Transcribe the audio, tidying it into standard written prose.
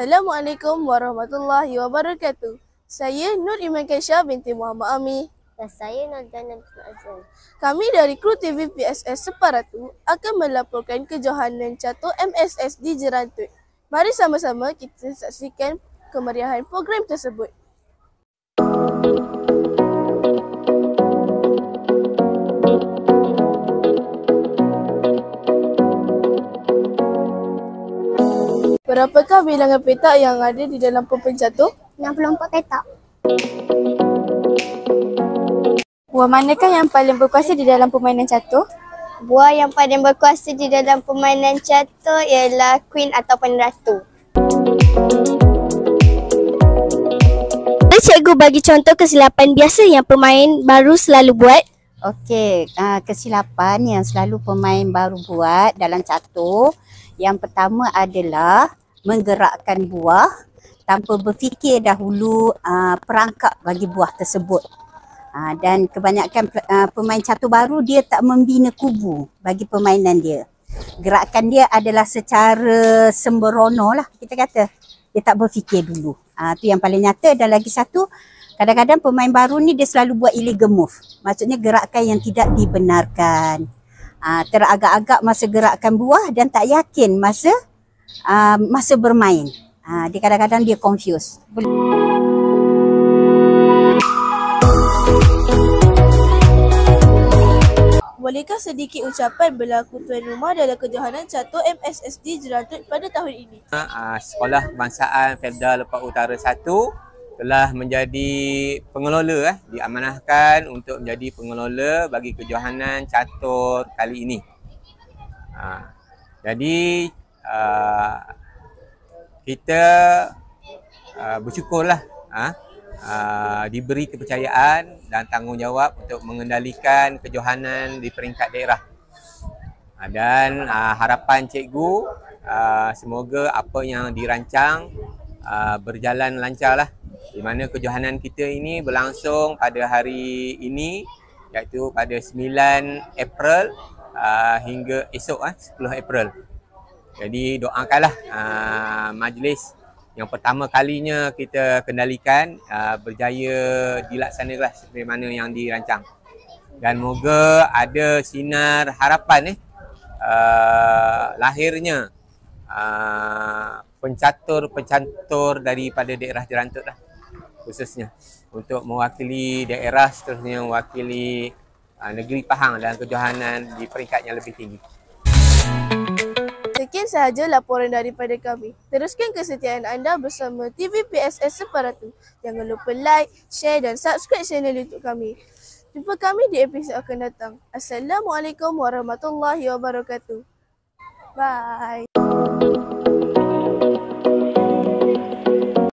Assalamualaikum warahmatullahi wabarakatuh. Saya Nur Iman Kaisha binti Muhammad Ami. Dan saya Nordana bin Azam. Kami dari kru TV PSS Separatu akan melaporkan kejohanan catur MSS di Jerantut. Mari sama-sama kita saksikan kemeriahan program tersebut. Berapakah bilangan petak yang ada di dalam pemain catur? 64 petak. Buah manakah yang paling berkuasa di dalam permainan catur? Buah yang paling berkuasa di dalam permainan catur ialah Queen ataupun Ratu. Cikgu bagi contoh kesilapan biasa yang pemain baru selalu buat. Okey, kesilapan yang selalu pemain baru buat dalam catur, yang pertama adalah menggerakkan buah tanpa berfikir dahulu perangkap bagi buah tersebut. Dan kebanyakan pemain catur baru dia tak membina kubu bagi permainan dia. Gerakan dia adalah secara sembrono lah, kita kata. Dia tak berfikir dulu. Tu yang paling nyata. Dan lagi satu, kadang-kadang pemain baru ni dia selalu buat illegal move. Maksudnya gerakan yang tidak dibenarkan. Teragak-agak masa gerakan buah dan tak yakin masa bermain. Dia kadang-kadang dia confuse. Bolehkah sedikit ucapan berlaku tuan rumah dalam kejohanan catur MSSD Jerantut pada tahun ini? Sekolah Kebangsaan Felda Lepas Utara 1 telah menjadi pengelola, diamanahkan untuk menjadi pengelola bagi kejohanan catur kali ini. Jadi kita bersyukurlah diberi kepercayaan dan tanggungjawab untuk mengendalikan kejohanan di peringkat daerah. Dan harapan cikgu semoga apa yang dirancang berjalan lancarlah. Di mana kejohanan kita ini berlangsung pada hari ini, iaitu pada 9 April hingga esok 10 April. Jadi doakanlah majlis yang pertama kalinya kita kendalikan berjaya dilaksanakan seperti mana yang dirancang. Dan moga ada sinar harapan lahirnya pencatur-pencatur daripada daerah Jerantut lah, khususnya untuk mewakili daerah, seterusnya mewakili negeri Pahang dalam kejohanan di peringkat yang lebih tinggi. Sekian sahaja laporan daripada kami. Teruskan kesetiaan anda bersama TV PSS Separatu. Jangan lupa like, share dan subscribe channel YouTube kami. Jumpa kami di episod akan datang. Assalamualaikum warahmatullahi wabarakatuh. Bye.